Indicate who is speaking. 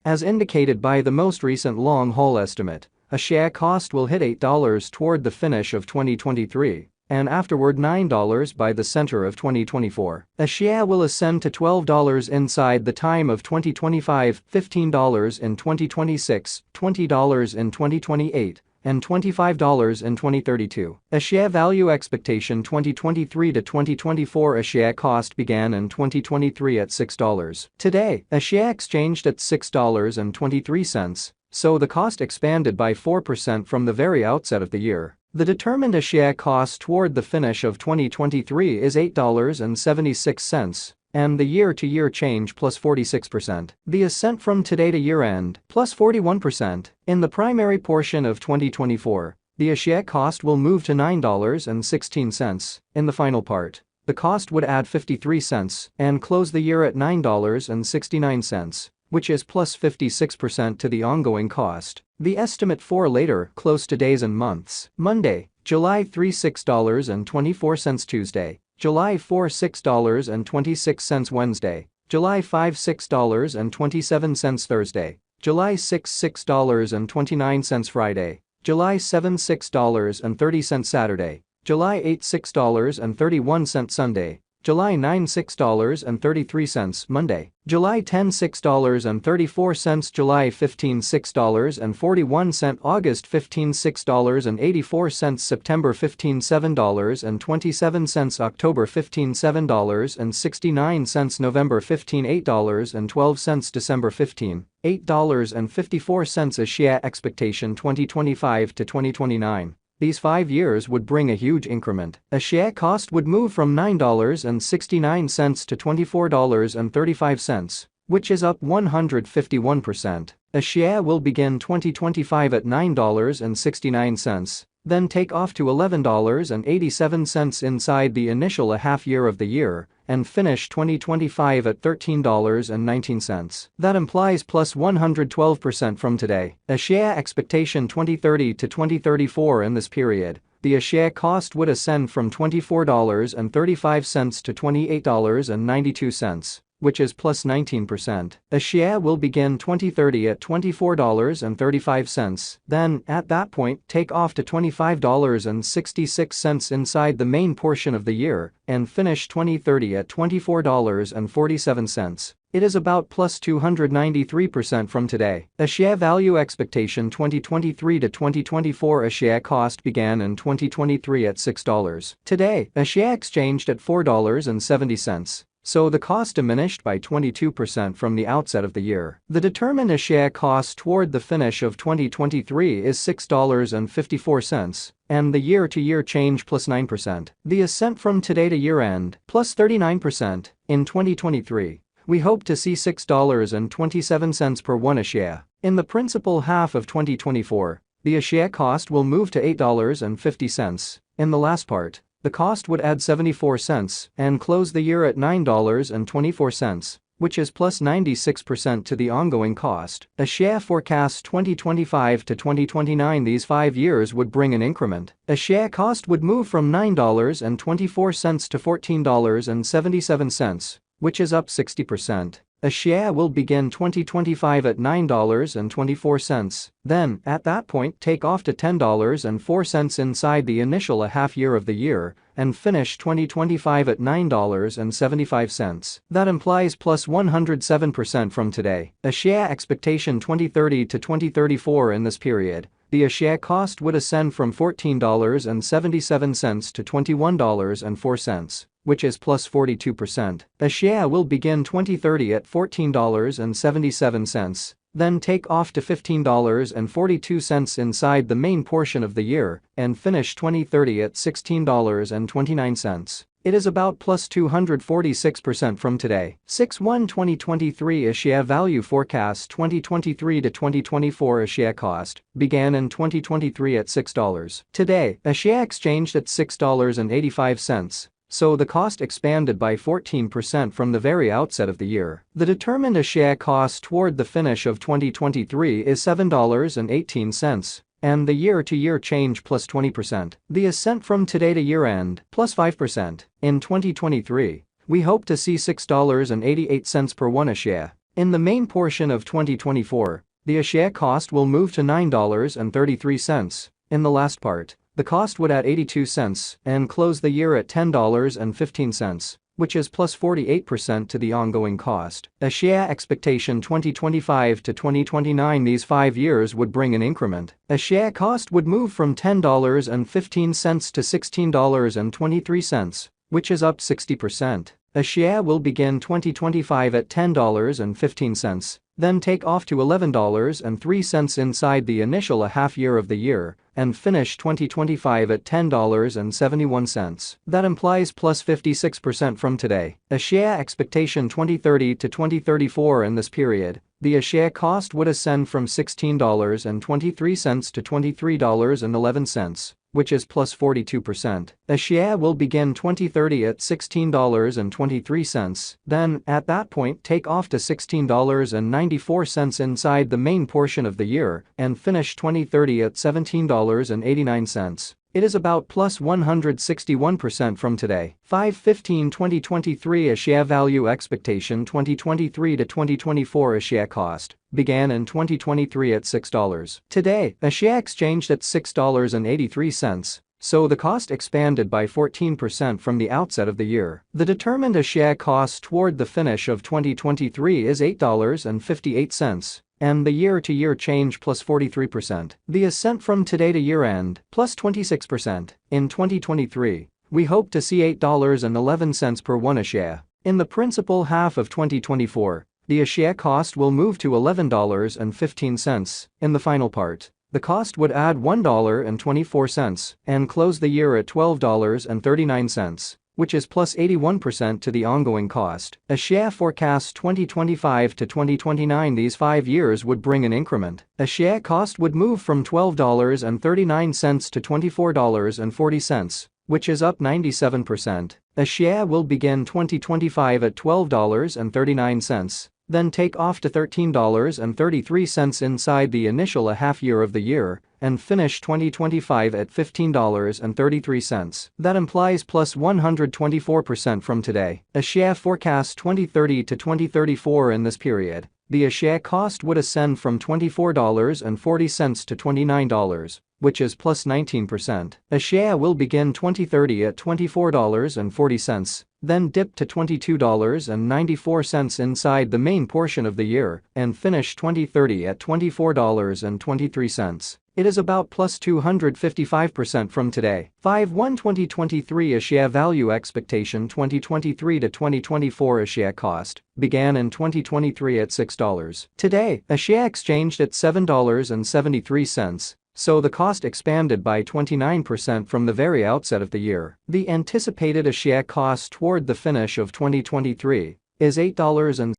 Speaker 1: As indicated by the most recent long-haul estimate, a share cost will hit $8 toward the finish of 2023, and afterward $9 by the center of 2024. A share will ascend to $12 inside the time of 2025, $15 in 2026, $20 in 2028, and $25 in 2032. A share value expectation 2023 to 2024. A share cost began in 2023 at $6. Today, a share exchanged at $6.23, so the cost expanded by 4% from the very outset of the year. The determined a share cost toward the finish of 2023 is $8.76, and the year-to-year change plus 46%. The ascent from today to year-end plus 41%. In the primary portion of 2024, the share cost will move to $9.16. In the final part, the cost would add 53 cents and close the year at $9.69, which is plus 56% to the ongoing cost. The estimate for later, close to days and months. Monday, July 3, $6.24. Tuesday, July 4, $6.26. Wednesday, July 5, $6.27. Thursday, July 6, $6.29. Friday, July 7, $6.30. Saturday, July 8, $6.31. Sunday, July 9, $6.33. Monday, July 10, $6.34. July 15, $6.41. August 15, $6.84. September 15, $7.27. October 15, $7.69. November 15, $8.12. December 15, $8.54. A share expectation 2025 to 2029. These 5 years would bring a huge increment. A share cost would move from $9.69 to $24.35, which is up 151%. A share will begin 2025 at $9.69, then take off to $11.87 inside the initial half year of the year, and finish 2025 at $13.19. That implies plus 112% from today. A share expectation 2030 to 2034. In this period, the share cost would ascend from $24.35 to $28.92, which is plus 19%. A share will begin 2030 at $24.35, then, at that point, take off to $25.66 inside the main portion of the year, and finish 2030 at $24.47. It is about plus 293% from today. A share value expectation 2023 to 2024. A share cost began in 2023 at $6. Today, a share exchanged at $4.70. So the cost diminished by 22% from the outset of the year. The determined a share cost toward the finish of 2023 is $6.54, and the year-to-year change plus 9%. The ascent from today to year-end plus 39%. In 2023, we hope to see $6.27 per one a share. In the principal half of 2024, the a share cost will move to $8.50. In the last part, the cost would add 74 cents and close the year at $9.24, which is plus 96% to the ongoing cost. A share forecast 2025 to 2029. These 5 years would bring an increment. A share cost would move from $9.24 to $14.77, which is up 60%. A share will begin 2025 at $9.24, then, at that point, take off to $10.04 inside the initial half year of the year, and finish 2025 at $9.75. That implies plus 107% from today. A share expectation 2030 to 2034. In this period, the a share cost would ascend from $14.77 to $21.04. Which is plus 42%. A share will begin 2030 at $14.77, then take off to $15.42 inside the main portion of the year, and finish 2030 at $16.29. It is about plus 246% from today. 6/1/2023. A share value forecast 2023 to 2024. A share cost began in 2023 at $6. Today, a share exchanged at $6.85. So the cost expanded by 14% from the very outset of the year. The determined a share cost toward the finish of 2023 is $7.18, and the year-to-year change plus 20%. The ascent from today to year-end plus 5%. In 2023, we hope to see $6.88 per one a share. In the main portion of 2024, the A-share cost will move to $9.33. In the last part, the cost would add 82 cents and close the year at $10.15, which is plus 48% to the ongoing cost. A-share expectation 2025 to 2029, these 5 years would bring an increment. A-share cost would move from $10.15 to $16.23, which is up 60%. A-share will begin 2025 at $10.15, then take off to $11.03 inside the initial half year of the year, and finish 2025 at $10.71. That implies plus 56% from today. A-share expectation 2030 to 2034, in this period, the A-share cost would ascend from $16.23 to $23.11, which is plus 42%. A-share will begin 2030 at $16.23, then, at that point, take off to $16.94 inside the main portion of the year, and finish 2030 at $17.89. It is about plus 161% from today. 5/15/2023 A-share value expectation 2023 to 2024 A-share cost began in 2023 at $6. Today, A-share exchanged at $6.83, so the cost expanded by 14% from the outset of the year. The determined A-share cost toward the finish of 2023 is $8.58. And the year-to-year change plus 43%. The ascent from today to year-end plus 26%. In 2023, we hope to see $8.11 per 1 A-share. In the principal half of 2024, the A-share cost will move to $11.15. In the final part, the cost would add $1.24 and close the year at $12.39. Which is plus 81% to the ongoing cost. A-share forecast 2025 to 2029, these 5 years would bring an increment. A-share cost would move from $12.39 to $24.40, which is up 97%. A-share will begin 2025 at $12.39. Then take off to $13.33 inside the initial half year of the year, and finish 2025 at $15.33. That implies plus 124% from today. A-share forecast 2030 to 2034, in this period, the A-share cost would ascend from $24.40 to $29, which is plus 19%. A-share will begin 2030 at $24.40, then dip to $22.94 inside the main portion of the year, and finish 2030 at $24.23. It is about plus 255% from today. 5/1/2023 A-share value expectation 2023 to 2024 A-share cost began in 2023 at $6. Today, A-share exchanged at $7.73. So the cost expanded by 29% from the very outset of the year. The anticipated A-share cost toward the finish of 2023 is $8.60.